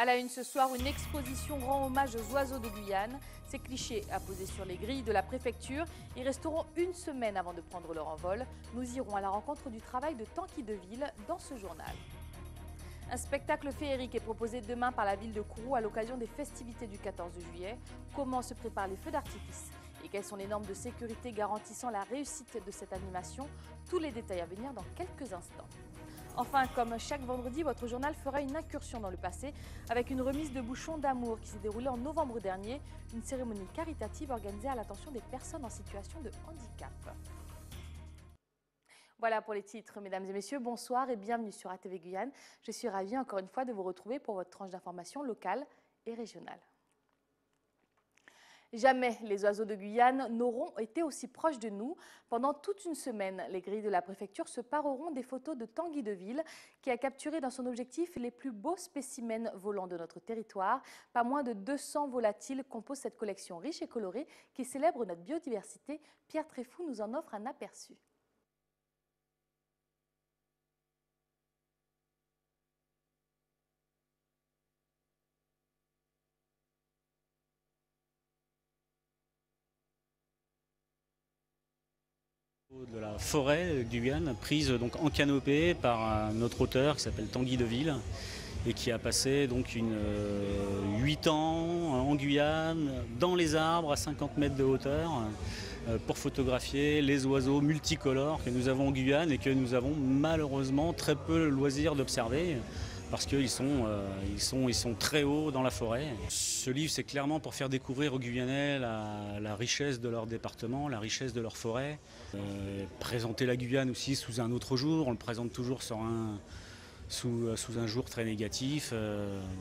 À la une ce soir, une exposition rend hommage aux oiseaux de Guyane. Ces clichés apposés sur les grilles de la préfecture. Ils resteront une semaine avant de prendre leur envol. Nous irons à la rencontre du travail de Tanguy Deville dans ce journal. Un spectacle féerique est proposé demain par la ville de Kourou à l'occasion des festivités du 14 juillet. Comment se préparent les feux d'artifice et quelles sont les normes de sécurité garantissant la réussite de cette animation? Tous les détails à venir dans quelques instants. Enfin, comme chaque vendredi, votre journal fera une incursion dans le passé avec une remise de bouchons d'amour qui s'est déroulée en novembre dernier, une cérémonie caritative organisée à l'attention des personnes en situation de handicap. Voilà pour les titres, mesdames et messieurs, bonsoir et bienvenue sur ATV Guyane. Je suis ravie encore une fois de vous retrouver pour votre tranche d'information locale et régionale. Jamais les oiseaux de Guyane n'auront été aussi proches de nous. Pendant toute une semaine, les grilles de la préfecture se pareront des photos de Tanguy Deville, qui a capturé dans son objectif les plus beaux spécimens volants de notre territoire. Pas moins de 200 volatiles composent cette collection riche et colorée qui célèbre notre biodiversité. Pierre Tréfou nous en offre un aperçu. De la forêt de Guyane, prise donc en canopée par notre auteur qui s'appelle Tanguy Deville et qui a passé donc 8 ans en Guyane, dans les arbres à 50 mètres de hauteur, pour photographier les oiseaux multicolores que nous avons en Guyane et que nous avons malheureusement très peu le loisir d'observer, parce qu'ils sont très hauts dans la forêt. Ce livre, c'est clairement pour faire découvrir aux Guyanais la richesse de leur département, la richesse de leur forêt. Présenter la Guyane aussi sous un autre jour, on le présente toujours sous un jour très négatif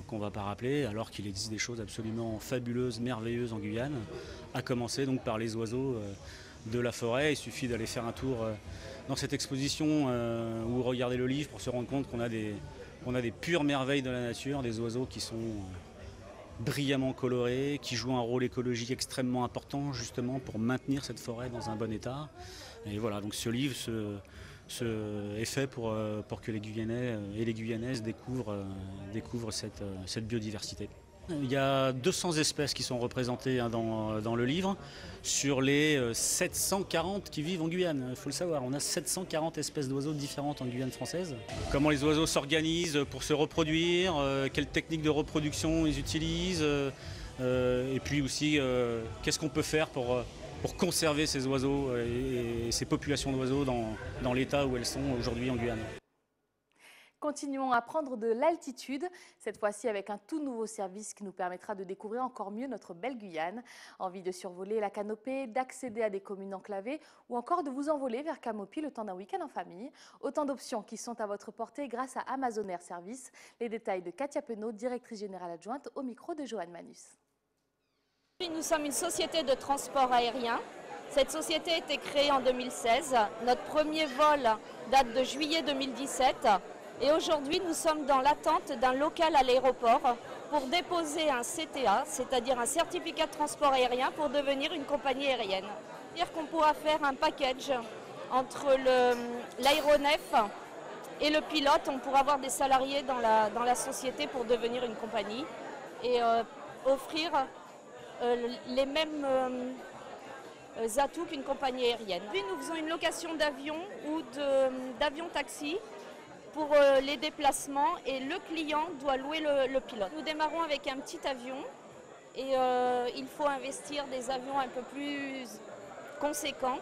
qu'on ne va pas rappeler, alors qu'il existe des choses absolument fabuleuses, merveilleuses en Guyane, à commencer donc par les oiseaux de la forêt. Il suffit d'aller faire un tour dans cette exposition ou regarder le livre pour se rendre compte qu'on a des pures merveilles de la nature, des oiseaux qui sont brillamment colorés, qui jouent un rôle écologique extrêmement important justement pour maintenir cette forêt dans un bon état. Et voilà, donc ce livre est fait pour que les Guyanais et les Guyanaises découvrent cette biodiversité. Il y a 200 espèces qui sont représentées dans le livre, sur les 740 qui vivent en Guyane. Il faut le savoir, on a 740 espèces d'oiseaux différentes en Guyane française. Comment les oiseaux s'organisent pour se reproduire, quelles techniques de reproduction ils utilisent, et puis aussi qu'est-ce qu'on peut faire pour conserver ces oiseaux et ces populations d'oiseaux dans l'état où elles sont aujourd'hui en Guyane. Continuons à prendre de l'altitude, cette fois-ci avec un tout nouveau service qui nous permettra de découvrir encore mieux notre belle Guyane. Envie de survoler la canopée, d'accéder à des communes enclavées ou encore de vous envoler vers Camopi le temps d'un week-end en famille. Autant d'options qui sont à votre portée grâce à Amazon Air Service. Les détails de Katia Penaud, directrice générale adjointe au micro de Joanne Manus. Nous sommes une société de transport aérien. Cette société a été créée en 2016. Notre premier vol date de juillet 2017. Et aujourd'hui, nous sommes dans l'attente d'un local à l'aéroport pour déposer un CTA, c'est-à-dire un certificat de transport aérien pour devenir une compagnie aérienne. C'est-à-dire qu'on pourra faire un package entre l'aéronef et le pilote. On pourra avoir des salariés dans la société pour devenir une compagnie et offrir les mêmes atouts qu'une compagnie aérienne. Puis nous faisons une location d'avion ou d'avion-taxi pour les déplacements et le client doit louer le pilote. Nous démarrons avec un petit avion et il faut investir des avions un peu plus conséquents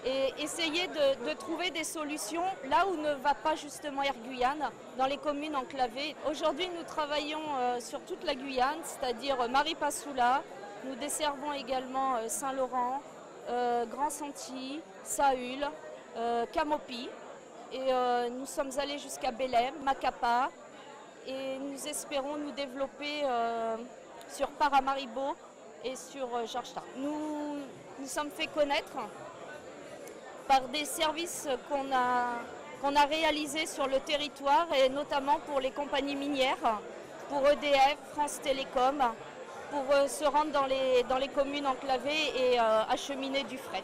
et essayer de trouver des solutions là où ne va pas justement Air Guyane, dans les communes enclavées. Aujourd'hui, nous travaillons sur toute la Guyane, c'est-à-dire Maripasoula. Nous desservons également Saint-Laurent, Grand-Santi, Saül, Camopi. Et nous sommes allés jusqu'à Belém, Macapa, et nous espérons nous développer sur Paramaribo et sur Georgetown. Nous sommes fait connaître par des services qu'on a réalisés sur le territoire, et notamment pour les compagnies minières, pour EDF, France Télécom, pour se rendre dans les communes enclavées et acheminer du fret.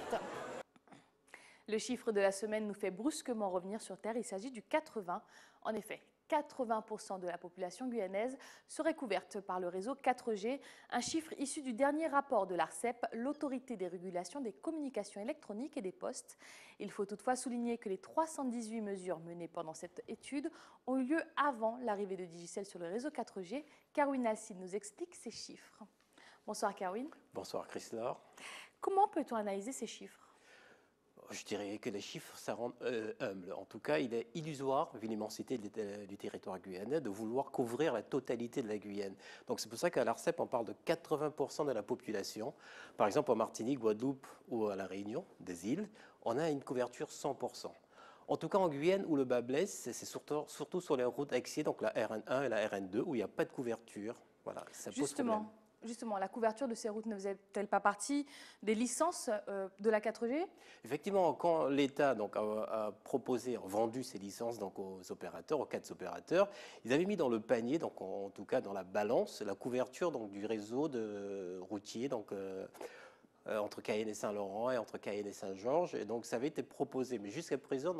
Le chiffre de la semaine nous fait brusquement revenir sur Terre, il s'agit du 80. En effet, 80% de la population guyanaise serait couverte par le réseau 4G, un chiffre issu du dernier rapport de l'ARCEP, l'autorité des régulations des communications électroniques et des postes. Il faut toutefois souligner que les 318 mesures menées pendant cette étude ont eu lieu avant l'arrivée de Digicel sur le réseau 4G. Caroline Alcide nous explique ces chiffres. Bonsoir Caroline. Bonsoir Chryslaure. Comment peut-on analyser ces chiffres ? Je dirais que les chiffres, ça rend humble. En tout cas, il est illusoire, vu l'immensité du territoire guyanais, de vouloir couvrir la totalité de la Guyane. Donc c'est pour ça qu'à l'ARCEP, on parle de 80% de la population. Par exemple, en Martinique, Guadeloupe ou à La Réunion, des îles, on a une couverture 100%. En tout cas, en Guyane, où le bas blesse, c'est surtout sur les routes axiées, donc la RN1 et la RN2, où il n'y a pas de couverture. Voilà, ça pose problème. Justement, la couverture de ces routes ne faisait-elle pas partie des licences de la 4G ? Effectivement, quand l'État a vendu ces licences aux opérateurs, aux 4 opérateurs, ils avaient mis dans le panier, donc en tout cas dans la balance, la couverture du réseau routier, entre Cayenne et Saint-Laurent et entre Cayenne et Saint-Georges. Et donc ça avait été proposé, mais jusqu'à présent,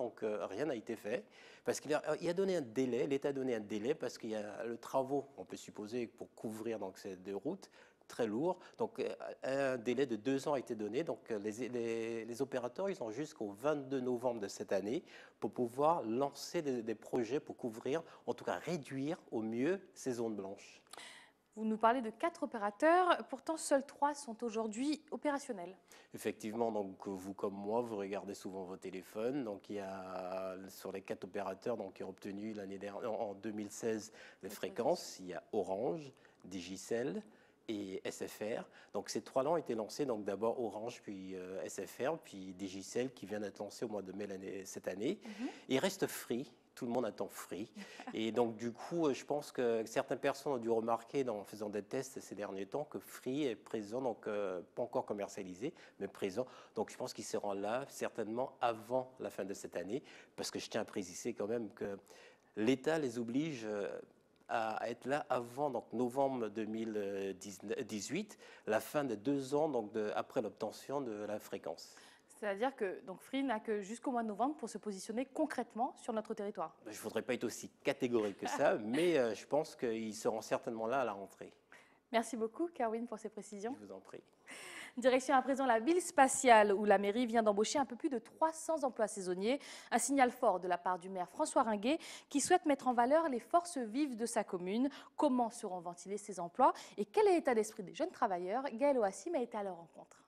rien n'a été fait. Parce qu'il a donné un délai, l'État a donné un délai parce qu'il y a le travaux, on peut supposer, pour couvrir ces 2 routes, très lourd. Donc un délai de 2 ans a été donné. Donc les opérateurs, ils ont jusqu'au 22 novembre de cette année pour pouvoir lancer des projets pour couvrir, en tout cas réduire au mieux ces zones blanches. Vous nous parlez de 4 opérateurs, pourtant seuls 3 sont aujourd'hui opérationnels. Effectivement, donc vous comme moi, vous regardez souvent vos téléphones. Donc il y a sur les 4 opérateurs qui ont obtenu en 2016 les fréquences, il y a Orange, Digicel et SFR. Donc ces 3-là ont été lancés, donc d'abord Orange, puis SFR, puis Digicel qui vient d'être lancé au mois de mai cette année. Il reste Free. Tout le monde attend Free. Et donc, du coup, je pense que certaines personnes ont dû remarquer, en faisant des tests ces derniers temps, que Free est présent, donc pas encore commercialisé, mais présent. Donc, je pense qu'il sera là, certainement, avant la fin de cette année, parce que je tiens à préciser quand même que l'État les oblige à être là avant novembre 2018, la fin de 2 ans après l'obtention de la fréquence. C'est-à-dire que Free n'a que jusqu'au mois de novembre pour se positionner concrètement sur notre territoire. Je ne voudrais pas être aussi catégorique que ça, mais je pense qu'ils seront certainement là à la rentrée. Merci beaucoup, Caroline, pour ces précisions. Je vous en prie. Direction à présent la ville spatiale, où la mairie vient d'embaucher un peu plus de 300 emplois saisonniers. Un signal fort de la part du maire François Ringuet, qui souhaite mettre en valeur les forces vives de sa commune. Comment seront ventilés ces emplois et quel est l'état d'esprit des jeunes travailleurs? Gaël Oassim a été à leur rencontre.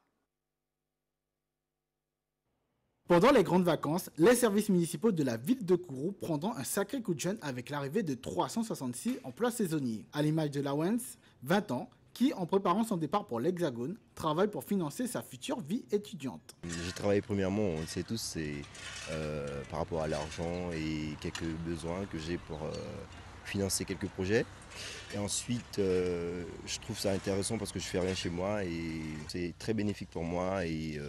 Pendant les grandes vacances, les services municipaux de la ville de Kourou prendront un sacré coup de jeune avec l'arrivée de 366 emplois saisonniers. À l'image de Lawrence, 20 ans, qui, en préparant son départ pour l'Hexagone, travaille pour financer sa future vie étudiante. J'ai travaillé premièrement, on le sait tous, c'est par rapport à l'argent et quelques besoins que j'ai pour financer quelques projets. Et ensuite, je trouve ça intéressant parce que je fais rien chez moi et c'est très bénéfique pour moi et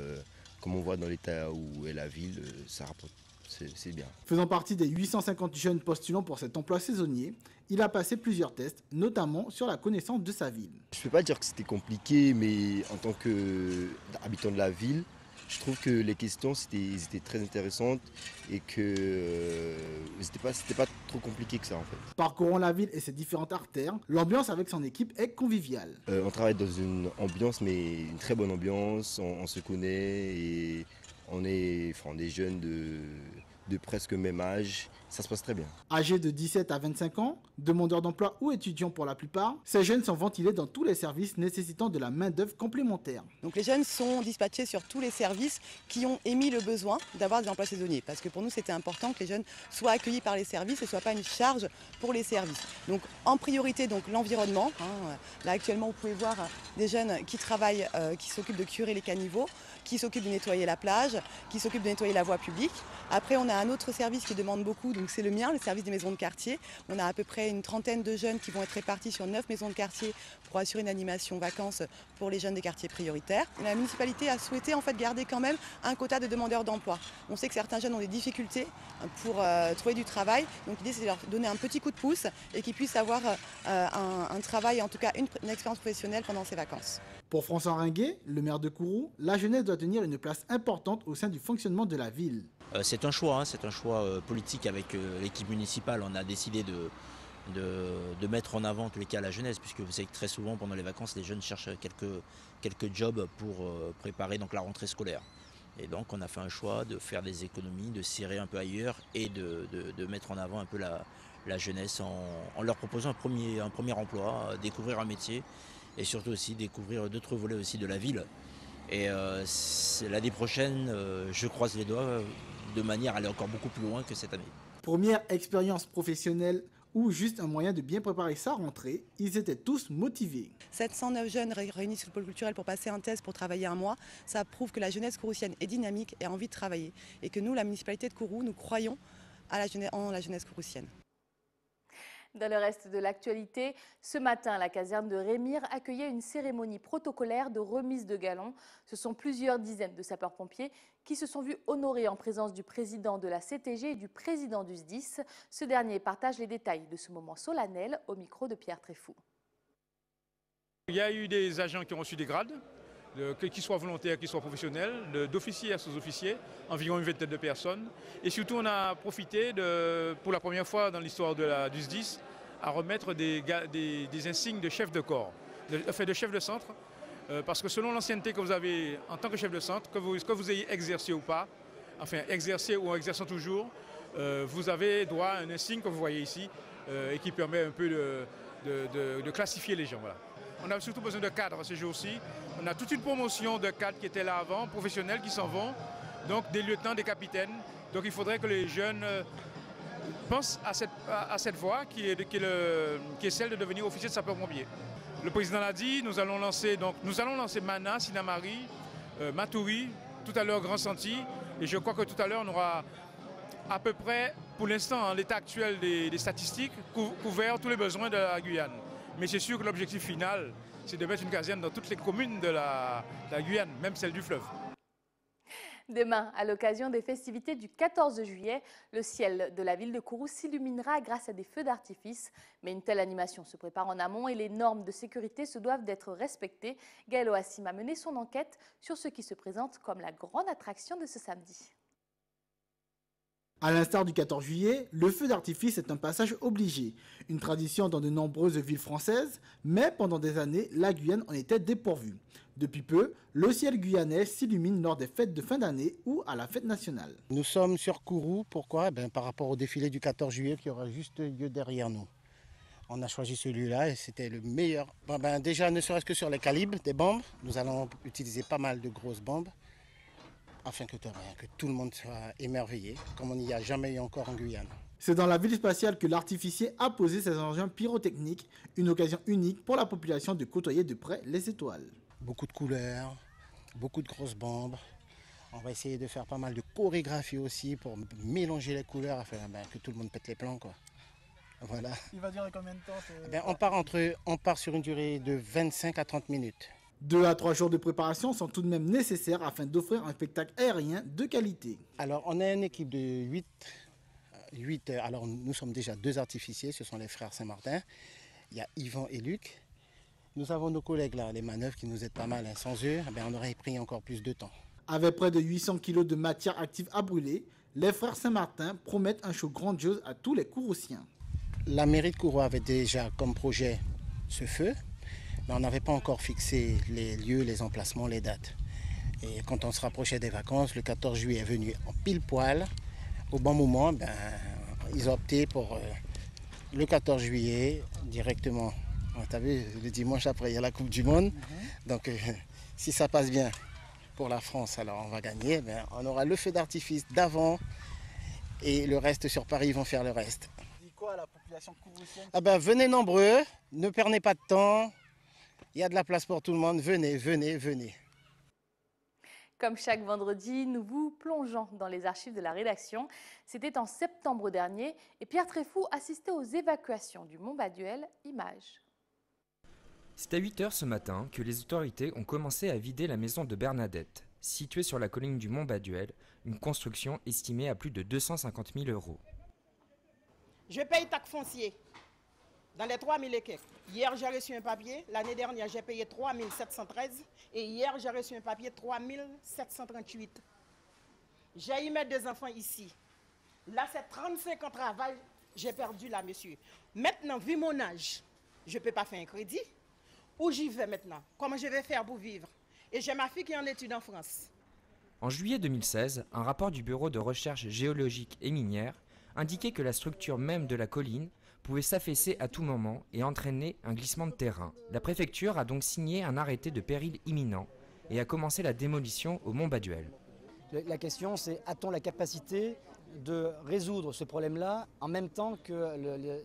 comme on voit dans l'état où est la ville, ça rapporte, c'est bien. Faisant partie des 850 jeunes postulants pour cet emploi saisonnier, il a passé plusieurs tests, notamment sur la connaissance de sa ville. Je ne peux pas dire que c'était compliqué, mais en tant qu'habitant de la ville, je trouve que les questions étaient très intéressantes et que c'était pas trop compliqué que ça en fait. Parcourant la ville et ses différentes artères, l'ambiance avec son équipe est conviviale. On travaille dans une ambiance, mais une très bonne ambiance, on se connaît et on est jeunes de presque même âge, ça se passe très bien. Âgés de 17 à 25 ans, demandeurs d'emploi ou étudiants pour la plupart, ces jeunes sont ventilés dans tous les services nécessitant de la main-d'œuvre complémentaire. Donc les jeunes sont dispatchés sur tous les services qui ont émis le besoin d'avoir des emplois saisonniers. Parce que pour nous, c'était important que les jeunes soient accueillis par les services et ne soient pas une charge pour les services. Donc en priorité, l'environnement. Là actuellement, vous pouvez voir des jeunes qui travaillent, qui s'occupent de curer les caniveaux, qui s'occupent de nettoyer la plage, qui s'occupent de nettoyer la voie publique. Après, on a un autre service qui demande beaucoup, donc c'est le mien, le service des maisons de quartier. On a à peu près une trentaine de jeunes qui vont être répartis sur 9 maisons de quartier pour assurer une animation vacances pour les jeunes des quartiers prioritaires. Et la municipalité a souhaité garder quand même un quota de demandeurs d'emploi. On sait que certains jeunes ont des difficultés pour trouver du travail, donc l'idée c'est de leur donner un petit coup de pouce et qu'ils puissent avoir un travail, en tout cas une expérience professionnelle pendant ces vacances. Pour François Ringuet, le maire de Kourou, la jeunesse doit tenir une place importante au sein du fonctionnement de la ville. C'est un choix politique avec l'équipe municipale. On a décidé de mettre en avant en tous les cas la jeunesse, puisque vous savez que très souvent pendant les vacances, les jeunes cherchent quelques jobs pour préparer donc la rentrée scolaire. Et donc on a fait un choix de faire des économies, de serrer un peu ailleurs et de mettre en avant un peu la jeunesse en leur proposant un premier emploi, découvrir un métier et surtout aussi découvrir d'autres volets aussi de la ville. Et l'année prochaine, je croise les doigts de manière à aller encore beaucoup plus loin que cette année. Première expérience professionnelle ou juste un moyen de bien préparer sa rentrée, ils étaient tous motivés. 709 jeunes réunis sur le pôle culturel pour passer un test pour travailler un mois, ça prouve que la jeunesse kouroussienne est dynamique et a envie de travailler. Et que nous, la municipalité de Kourou, nous croyons en la jeunesse kouroussienne. Dans le reste de l'actualité, ce matin, la caserne de Rémire accueillait une cérémonie protocolaire de remise de galons. Ce sont plusieurs dizaines de sapeurs-pompiers qui se sont vus honorés en présence du président de la CTG et du président du SDIS. Ce dernier partage les détails de ce moment solennel au micro de Pierre Tréfou. Il y a eu des agents qui ont reçu des grades, qu'ils soient volontaires, qu'ils soient professionnels, d'officiers à sous-officiers, environ une vingtaine de personnes. Et surtout, on a profité, pour la première fois dans l'histoire du SDIS, à remettre des insignes de chef de corps, de chef de centre, parce que selon l'ancienneté que vous avez en tant que chef de centre, que vous ayez exercé ou pas, enfin exercé ou exerçant toujours, vous avez droit à un insigne que vous voyez ici et qui permet un peu de classifier les gens. Voilà. On a surtout besoin de cadres ces jours-ci. On a toute une promotion de cadres qui étaient là avant, professionnels qui s'en vont, donc des lieutenants, des capitaines. Donc il faudrait que les jeunes pensent à cette voie qui est celle de devenir officier de sapeur-pompier. Le président l'a dit, nous allons lancer Mana, Sinamari, Maturi, tout à l'heure Grand Senti. Et je crois que tout à l'heure, on aura à peu près, pour l'instant, en l'état actuel des statistiques, couvert tous les besoins de la Guyane. Mais c'est sûr que l'objectif final, c'est de mettre une caserne dans toutes les communes de la Guyane, même celle du fleuve. Demain, à l'occasion des festivités du 14 juillet, le ciel de la ville de Kourou s'illuminera grâce à des feux d'artifice. Mais une telle animation se prépare en amont et les normes de sécurité se doivent d'être respectées. Gaël Oassim a mené son enquête sur ce qui se présente comme la grande attraction de ce samedi. À l'instar du 14 juillet, le feu d'artifice est un passage obligé, une tradition dans de nombreuses villes françaises, mais pendant des années, la Guyane en était dépourvue. Depuis peu, le ciel guyanais s'illumine lors des fêtes de fin d'année ou à la fête nationale. Nous sommes sur Kourou, pourquoi? Par rapport au défilé du 14 juillet qui aura juste lieu derrière nous. On a choisi celui-là et c'était le meilleur. Déjà, ne serait-ce que sur les calibres des bombes, nous allons utiliser pas mal de grosses bombes, afin que tout le monde soit émerveillé, comme on n'y a jamais eu encore en Guyane. C'est dans la ville spatiale que l'artificier a posé ses engins pyrotechniques, une occasion unique pour la population de côtoyer de près les étoiles. Beaucoup de couleurs, beaucoup de grosses bombes. On va essayer de faire pas mal de chorégraphie aussi pour mélanger les couleurs afin que tout le monde pète les plombs, quoi. Voilà. Il va durer combien de temps on part sur une durée de 25 à 30 minutes. 2 à 3 jours de préparation sont tout de même nécessaires afin d'offrir un spectacle aérien de qualité. Alors, on a une équipe de 8. Alors, nous sommes déjà 2 artificiers, ce sont les frères Saint-Martin. Il y a Yvan et Luc. Nous avons nos collègues là, les manœuvres qui nous aident pas mal. Sans eux, on aurait pris encore plus de temps. Avec près de 800 kg de matière active à brûler, les frères Saint-Martin promettent un show grandiose à tous les Kouroussiens. La mairie de Kourou avait déjà comme projet ce feu. Mais on n'avait pas encore fixé les lieux, les emplacements, les dates. Et quand on se rapprochait des vacances, le 14 juillet est venu en pile poil. Au bon moment, ils ont opté pour le 14 juillet directement. Tu as vu, le dimanche après, il y a la Coupe du Monde. Donc, si ça passe bien pour la France, alors on va gagner. On aura le feu d'artifice d'avant et le reste sur Paris, ils vont faire le reste. Dis quoi à la population kouroussienne? Venez nombreux, ne perdez pas de temps. Il y a de la place pour tout le monde, venez, venez, venez. Comme chaque vendredi, nous vous plongeons dans les archives de la rédaction. C'était en septembre dernier et Pierre Tréfou assistait aux évacuations du Mont Baduel. Images. C'est à 8 h ce matin que les autorités ont commencé à vider la maison de Bernadette, située sur la colline du Mont Baduel, une construction estimée à plus de 250 000 €. Je paye taxe foncière dans les 3 000 et quelques. Hier, j'ai reçu un papier. L'année dernière, j'ai payé 3 713. Et hier, j'ai reçu un papier 3 738. J'ai y mettre des enfants ici. Là, c'est 35 ans de travail, j'ai perdu là, monsieur. Maintenant, vu mon âge, je ne peux pas faire un crédit. Où j'y vais maintenant? Comment je vais faire pour vivre? Et j'ai ma fille qui est en études en France. En juillet 2016, un rapport du Bureau de recherche géologique et minière indiquait que la structure même de la colline pouvait s'affaisser à tout moment et entraîner un glissement de terrain. La préfecture a donc signé un arrêté de péril imminent et a commencé la démolition au Mont Baduel. La question, c'est a-t-on la capacité de résoudre ce problème-là en même temps que les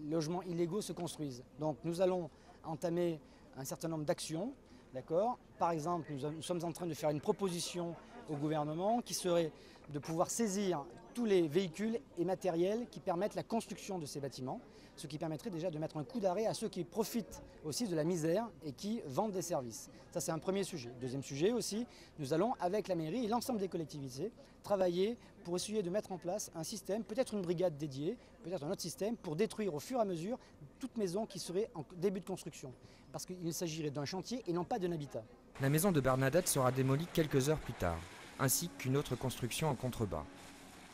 logements illégaux se construisent. Donc nous allons entamer un certain nombre d'actions. D'accord. Par exemple, nous sommes en train de faire une proposition au gouvernement qui serait de pouvoir saisir tous les véhicules et matériels qui permettent la construction de ces bâtiments, ce qui permettrait déjà de mettre un coup d'arrêt à ceux qui profitent aussi de la misère et qui vendent des services. Ça, c'est un premier sujet. Deuxième sujet aussi, nous allons, avec la mairie et l'ensemble des collectivités, travailler pour essayer de mettre en place un système, peut-être une brigade dédiée, peut-être un autre système, pour détruire au fur et à mesure toute maison qui serait en début de construction. Parce qu'il s'agirait d'un chantier et non pas d'un habitat. La maison de Bernadette sera démolie quelques heures plus tard, ainsi qu'une autre construction en contrebas.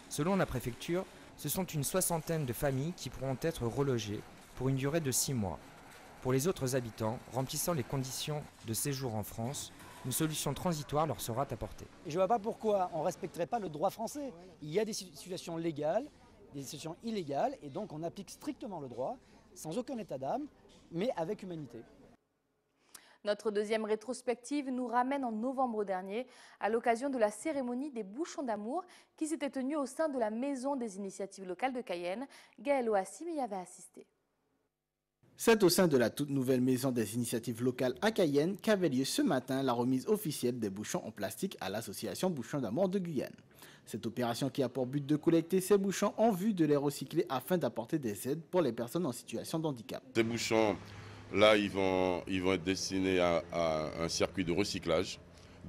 Selon la préfecture, ce sont une soixantaine de familles qui pourront être relogées pour une durée de 6 mois. Pour les autres habitants remplissant les conditions de séjour en France, une solution transitoire leur sera apportée. Et je ne vois pas pourquoi on ne respecterait pas le droit français. Il y a des situations légales, des situations illégales, et donc on applique strictement le droit, sans aucun état d'âme, mais avec humanité. Notre deuxième rétrospective nous ramène en novembre dernier à l'occasion de la cérémonie des bouchons d'amour qui s'était tenue au sein de la Maison des initiatives locales de Cayenne. Gaël Oassim y avait assisté. C'est au sein de la toute nouvelle Maison des initiatives locales à Cayenne qu'avait lieu ce matin la remise officielle des bouchons en plastique à l'association Bouchons d'amour de Guyane. Cette opération qui a pour but de collecter ces bouchons en vue de les recycler afin d'apporter des aides pour les personnes en situation de handicap. Ces bouchons, là, ils vont être destinés à un circuit de recyclage.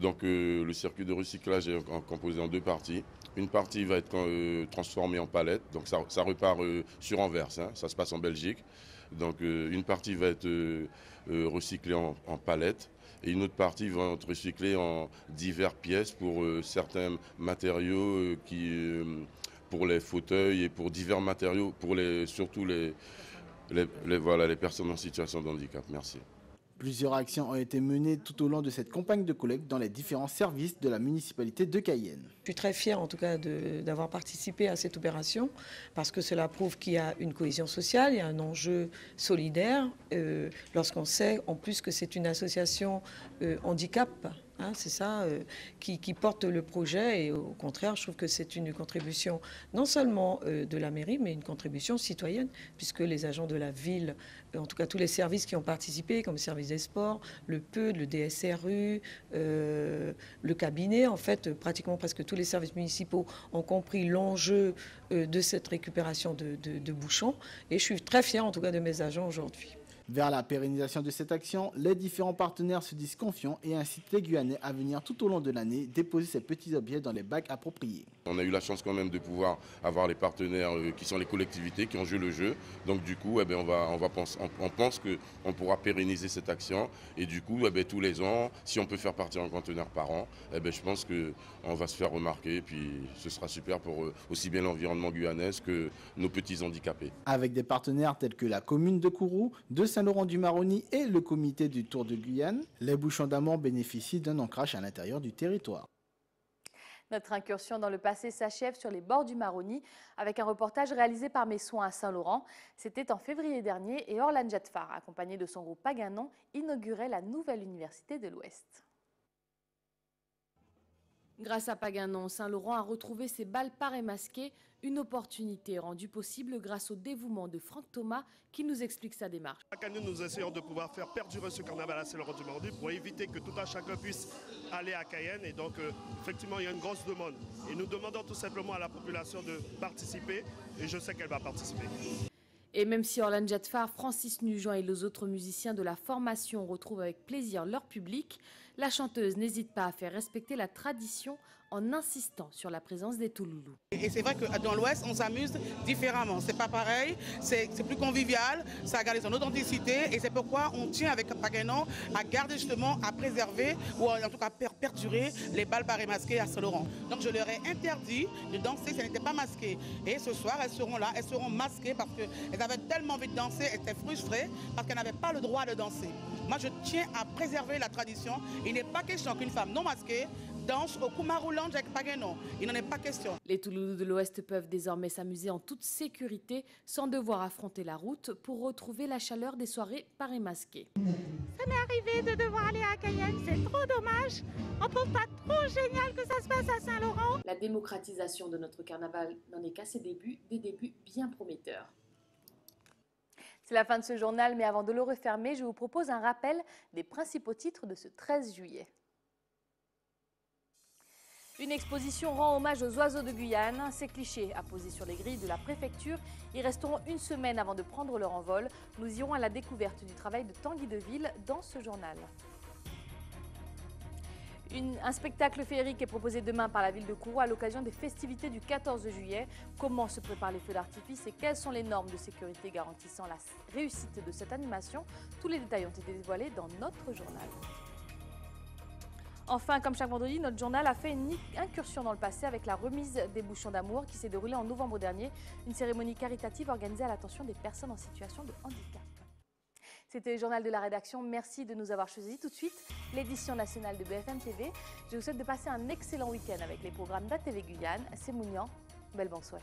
Donc le circuit de recyclage est composé en deux parties. Une partie va être transformée en palette, donc ça repart sur Anvers, hein, ça se passe en Belgique. Donc une partie va être recyclée en palette et une autre partie va être recyclée en diverses pièces pour certains matériaux, pour les fauteuils et pour divers matériaux, pour surtout les personnes en situation de handicap. Merci. Plusieurs actions ont été menées tout au long de cette campagne de collecte dans les différents services de la municipalité de Cayenne. Je suis très fière en tout cas d'avoir participé à cette opération parce que cela prouve qu'il y a une cohésion sociale, il y a un enjeu solidaire lorsqu'on sait en plus que c'est une association handicap. Hein, c'est ça qui porte le projet et au contraire, je trouve que c'est une contribution non seulement de la mairie, mais une contribution citoyenne, puisque les agents de la ville, en tout cas tous les services qui ont participé, comme le service des sports, le PEUD, le DSRU, le cabinet, en fait, pratiquement presque tous les services municipaux ont compris l'enjeu de cette récupération de bouchons. Et je suis très fière en tout cas de mes agents aujourd'hui. Vers la pérennisation de cette action, les différents partenaires se disent confiants et incitent les Guyanais à venir tout au long de l'année déposer ces petits objets dans les bacs appropriés. On a eu la chance quand même de pouvoir avoir les partenaires qui sont les collectivités qui ont joué le jeu. Donc du coup, on pense qu'on pourra pérenniser cette action. Et du coup, tous les ans, si on peut faire partir un conteneur par an, je pense qu'on va se faire remarquer. Et puis ce sera super pour aussi bien l'environnement guyanais que nos petits handicapés. Avec des partenaires tels que la commune de Kourou, de Saint-Laurent-du-Maroni et le comité du Tour de Guyane, les bouchons d'amour bénéficient d'un ancrage à l'intérieur du territoire. Notre incursion dans le passé s'achève sur les bords du Maroni avec un reportage réalisé par Mes Soins à Saint-Laurent. C'était en février dernier et Orlan Jatfar, accompagné de son groupe Paganon, inaugurait la nouvelle université de l'Ouest. Grâce à Paganon, Saint-Laurent a retrouvé ses balles parées masquées, une opportunité rendue possible grâce au dévouement de Franck Thomas qui nous explique sa démarche. Chaque année, nous essayons de pouvoir faire perdurer ce carnaval à Saint-Laurent-du-Maroni pour éviter que tout un chacun puisse aller à Cayenne. Et donc, effectivement, il y a une grosse demande. Et nous demandons tout simplement à la population de participer et je sais qu'elle va participer. Et même si Orlan Jatfar, Francis Nugent et les autres musiciens de la formation retrouvent avec plaisir leur public, La chanteuse n'hésite pas à faire respecter la tradition en insistant sur la présence des Touloulous. Et c'est vrai que dans l'Ouest, on s'amuse différemment. C'est pas pareil, c'est plus convivial, ça garde son authenticité et c'est pourquoi on tient avec Pagano à garder justement, à préserver ou en tout cas perdurer les bals parés masqués à Saint-Laurent. Donc je leur ai interdit de danser si elles n'étaient pas masquées. Et ce soir, elles seront là, elles seront masquées parce qu'elles avaient tellement envie de danser, elles étaient frustrées parce qu'elles n'avaient pas le droit de danser. Moi, je tiens à préserver la tradition. Il n'est pas question qu'une femme non masquée danse au Kumaru Lounge avec Pagano. Il n'en est pas question. Les Touloulous de l'Ouest peuvent désormais s'amuser en toute sécurité sans devoir affronter la route pour retrouver la chaleur des soirées parées masquées. Ça m'est arrivé de devoir aller à Cayenne, c'est trop dommage. On trouve pas trop génial que ça se passe à Saint-Laurent. La démocratisation de notre carnaval n'en est qu'à ses débuts, des débuts bien prometteurs. C'est la fin de ce journal, mais avant de le refermer, je vous propose un rappel des principaux titres de ce 13 juillet. Une exposition rend hommage aux oiseaux de Guyane. Ces clichés apposés sur les grilles de la préfecture. Ils resteront une semaine avant de prendre leur envol. Nous irons à la découverte du travail de Tanguy Deville dans ce journal. Un spectacle féerique est proposé demain par la ville de Kourou à l'occasion des festivités du 14 juillet. Comment se préparent les feux d'artifice et quelles sont les normes de sécurité garantissant la réussite de cette animation? Tous les détails ont été dévoilés dans notre journal. Enfin, comme chaque vendredi, notre journal a fait une incursion dans le passé avec la remise des bouchons d'amour qui s'est déroulée en novembre dernier, une cérémonie caritative organisée à l'attention des personnes en situation de handicap. C'était le journal de la rédaction. Merci de nous avoir choisis. Tout de suite, l'édition nationale de BFM TV. Je vous souhaite de passer un excellent week-end avec les programmes d'ATV Guyane. C'est Mounian. Belle bonsoir.